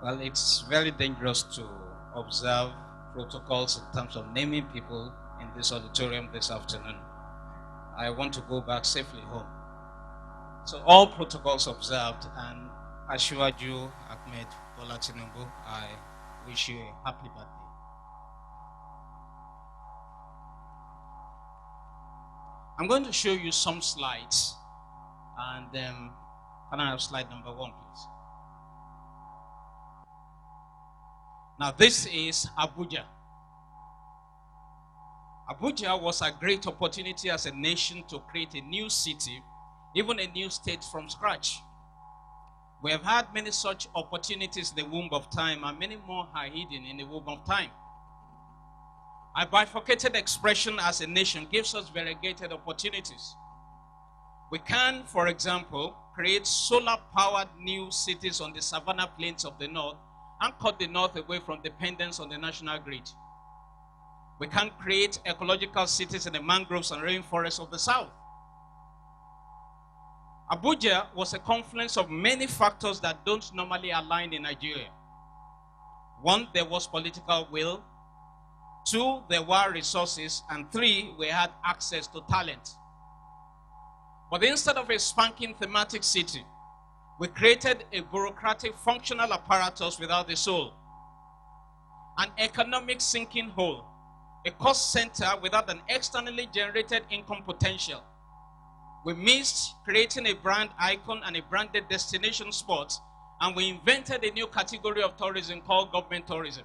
Well, it's very dangerous to observe protocols in terms of naming people in this auditorium this afternoon. I want to go back safely home. So all protocols observed, and assured you, Ahmed Bola Tinubu, I wish you a happy birthday. I'm going to show you some slides, and can I have slide number 1, please? Now, this is Abuja. Abuja was a great opportunity as a nation to create a new city, even a new state from scratch. We have had many such opportunities in the womb of time, and many more are hidden in the womb of time. A bifurcated expression as a nation gives us variegated opportunities. We can, for example, create solar-powered new cities on the savanna plains of the north and cut the north away from dependence on the national grid. We can create ecological cities in the mangroves and rainforests of the south. Abuja was a confluence of many factors that don't normally align in Nigeria. 1, there was political will. 2, there were resources. And 3, we had access to talent. But instead of a spanking thematic city, we created a bureaucratic functional apparatus without a soul, an economic sinking hole, a cost center without an externally generated income potential. We missed creating a brand icon and a branded destination spot, and we invented a new category of tourism called government tourism.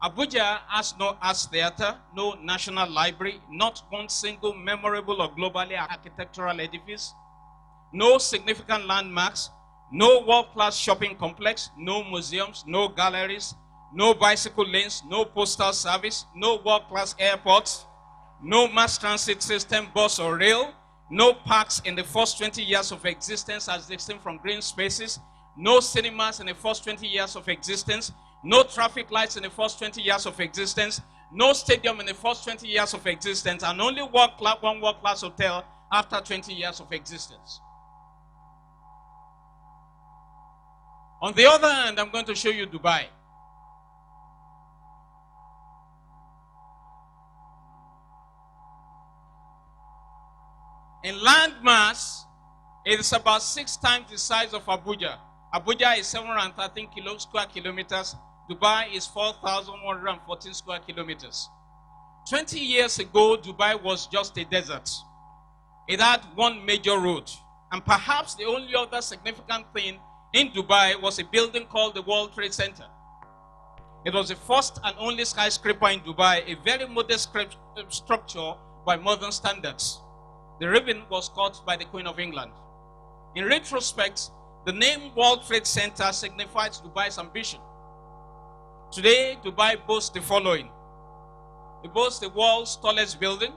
Abuja has no arts theater, no national library, not one single memorable or globally architectural edifice, no significant landmarks, no world-class shopping complex, no museums, no galleries, no bicycle lanes, no postal service, no world-class airports, no mass transit system, bus or rail, no parks in the first 20 years of existence as distinct from green spaces, no cinemas in the first 20 years of existence, no traffic lights in the first 20 years of existence, no stadium in the first 20 years of existence, and only one world-class hotel after 20 years of existence. On the other hand, I'm going to show you Dubai. In land mass, it is about 6 times the size of Abuja. Abuja is 713 square kilometers. Dubai is 4,114 square kilometers. 20 years ago, Dubai was just a desert. It had one major road. And perhaps the only other significant thing in Dubai was a building called the World Trade Center. It was the first and only skyscraper in Dubai, a very modest structure by modern standards. The ribbon was cut by the Queen of England. In retrospect, the name World Trade Center signifies Dubai's ambition. Today, Dubai boasts the following. It boasts the world's tallest building.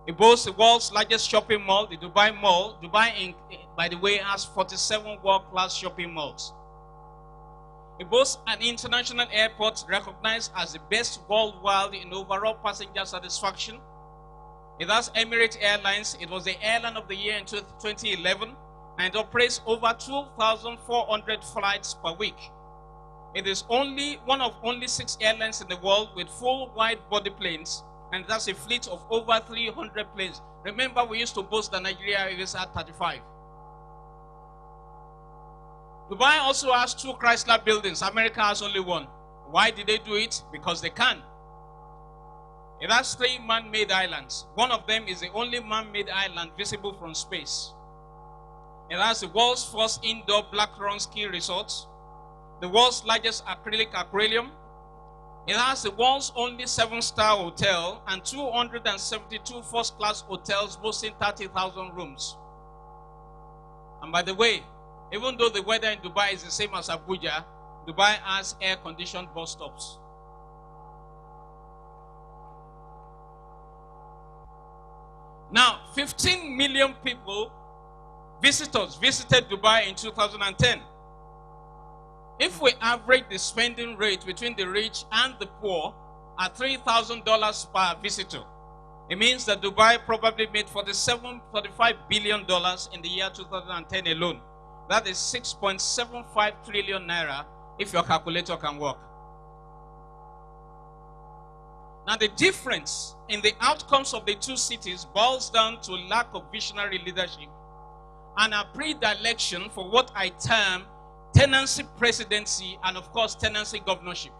It boasts the world's largest shopping mall, the Dubai Mall. Dubai, by the way, has 47 world-class shopping malls. It boasts an international airport recognized as the best worldwide in overall passenger satisfaction. It has Emirates Airlines. It was the airline of the year in 2011, and it operates over 2,400 flights per week. It is one of only 6 airlines in the world with full wide-body planes, and it has a fleet of over 300 planes. Remember, we used to boast that Nigeria Airways had 35. Dubai also has 2 Chrysler buildings. America has only 1. Why did they do it? Because they can. It has 3 man-made islands. One of them is the only man-made island visible from space. It has the world's first indoor black run ski resort, the world's largest acrylic aquarium. It has the world's only 7-star hotel and 272 first-class hotels boasting 30,000 rooms. And by the way, even though the weather in Dubai is the same as Abuja, Dubai has air-conditioned bus stops. Now, 15 million visitors visited Dubai in 2010. If we average the spending rate between the rich and the poor at $3,000 per visitor, it means that Dubai probably made $45 billion in the year 2010 alone. That is 6.75 trillion naira if your calculator can work. Now, the difference in the outcomes of the two cities boils down to lack of visionary leadership and a predilection for what I term tenancy presidency and, of course, tenancy governorship.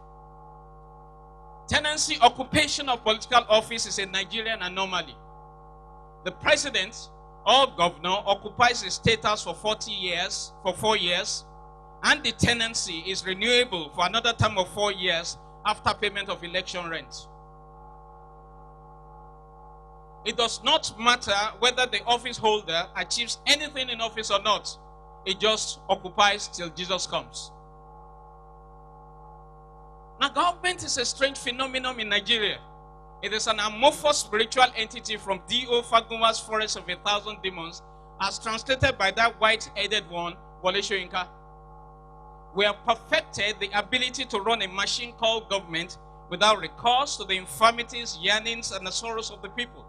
Tenancy occupation of political office is a Nigerian anomaly. The president or governor occupies a status for 4 years, and the tenancy is renewable for another term of 4 years after payment of election rent. It does not matter whether the office holder achieves anything in office or not. It just occupies till Jesus comes. Now, government is a strange phenomenon in Nigeria. It is an amorphous spiritual entity from D.O. Fagunwa's Forest of 1,000 Demons, as translated by that white-headed one, Wole Soyinka. We have perfected the ability to run a machine called government without recourse to the infirmities, yearnings, and the sorrows of the people.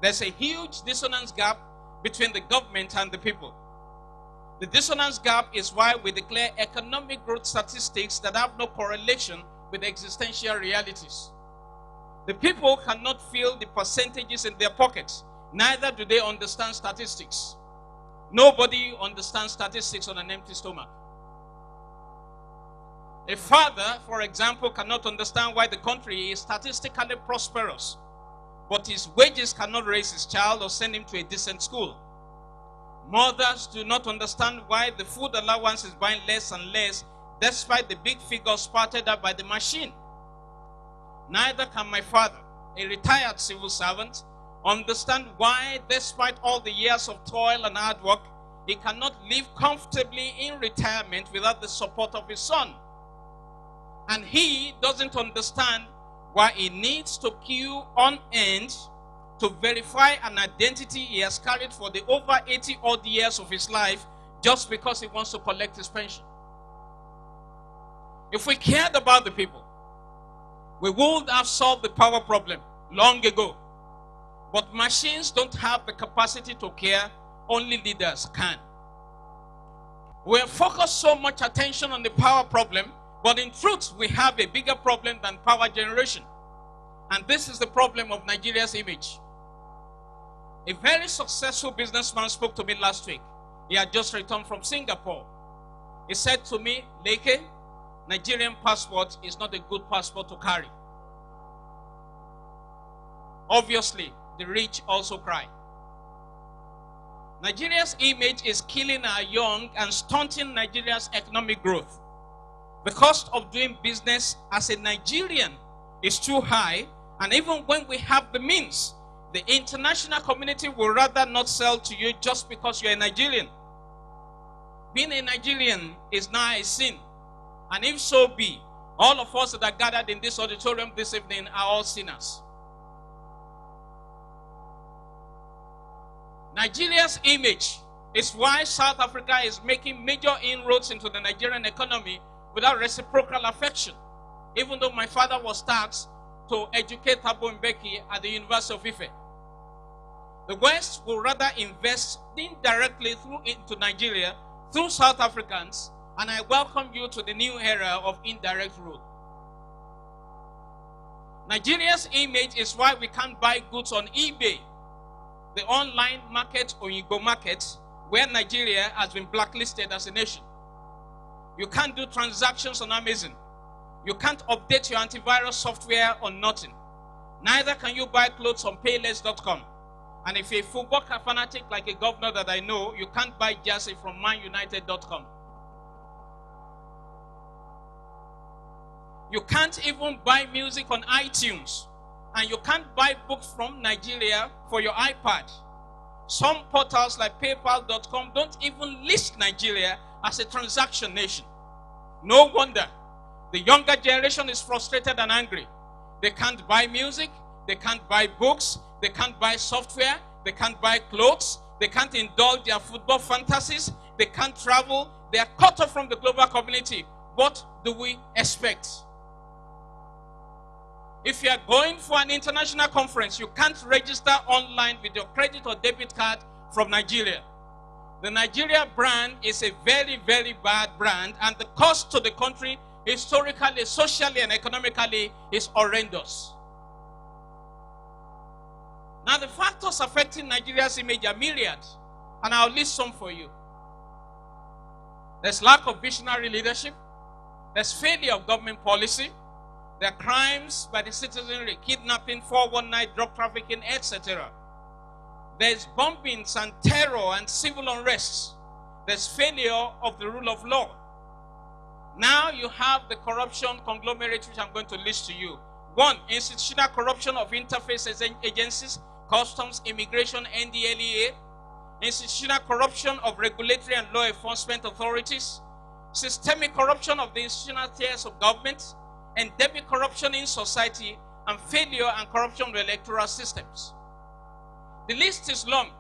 There's a huge dissonance gap between the government and the people. The dissonance gap is why we declare economic growth statistics that have no correlation with existential realities. The people cannot feel the percentages in their pockets. Neither do they understand statistics. Nobody understands statistics on an empty stomach. A father, for example, cannot understand why the country is statistically prosperous, but his wages cannot raise his child or send him to a decent school. Mothers do not understand why the food allowance is buying less and less despite the big figures spouted out by the machine. Neither can my father, a retired civil servant, understand why, despite all the years of toil and hard work, he cannot live comfortably in retirement without the support of his son. And he doesn't understand why he needs to queue on end to verify an identity he has carried for the over 80 odd years of his life just because he wants to collect his pension. If we cared about the people, we would have solved the power problem long ago. But machines don't have the capacity to care, only leaders can. We have focused so much attention on the power problem, but in truth, we have a bigger problem than power generation. And this is the problem of Nigeria's image. A very successful businessman spoke to me last week. He had just returned from Singapore. He said to me, Leke, Nigerian passport is not a good passport to carry. Obviously, the rich also cry. Nigeria's image is killing our young and stunting Nigeria's economic growth. The cost of doing business as a Nigerian is too high, and even when we have the means, the international community will rather not sell to you just because you're a Nigerian. Being a Nigerian is now a sin. And if so be, all of us that are gathered in this auditorium this evening are all sinners. Nigeria's image is why South Africa is making major inroads into the Nigerian economy without reciprocal affection, even though my father was tasked to educate Thabo Mbeki at the University of Ife. The West will rather invest indirectly into Nigeria through South Africans, and I welcome you to the new era of indirect rule. Nigeria's image is why we can't buy goods on eBay, the online market or Igbo market, where Nigeria has been blacklisted as a nation. You can't do transactions on Amazon. You can't update your antivirus software on nothing. Neither can you buy clothes on payless.com. And if you're a football fanatic like a governor that I know, you can't buy jersey from manunited.com. You can't even buy music on iTunes. And you can't buy books from Nigeria for your iPad. Some portals like paypal.com don't even list Nigeria as a transaction nation. No wonder the younger generation is frustrated and angry. They can't buy music, they can't buy books, they can't buy software, they can't buy clothes, they can't indulge their football fantasies, they can't travel, they are cut off from the global community. What do we expect? If you are going for an international conference, you can't register online with your credit or debit card from Nigeria. The Nigeria brand is a very, very bad brand, and the cost to the country, historically, socially, and economically, is horrendous. Now, the factors affecting Nigeria's image are myriad, and I'll list some for you. There's lack of visionary leadership. There's failure of government policy. There are crimes by the citizenry, kidnapping, 419, drug trafficking, etc. There's bombings and terror and civil unrest. There's failure of the rule of law. Now you have the corruption conglomerate, which I'm going to list to you. 1, institutional corruption of interface agencies, customs, immigration, NDLEA. Institutional corruption of regulatory and law enforcement authorities. Systemic corruption of the institutional tiers of government. Endemic corruption in society, and failure and corruption of electoral systems. The list is long,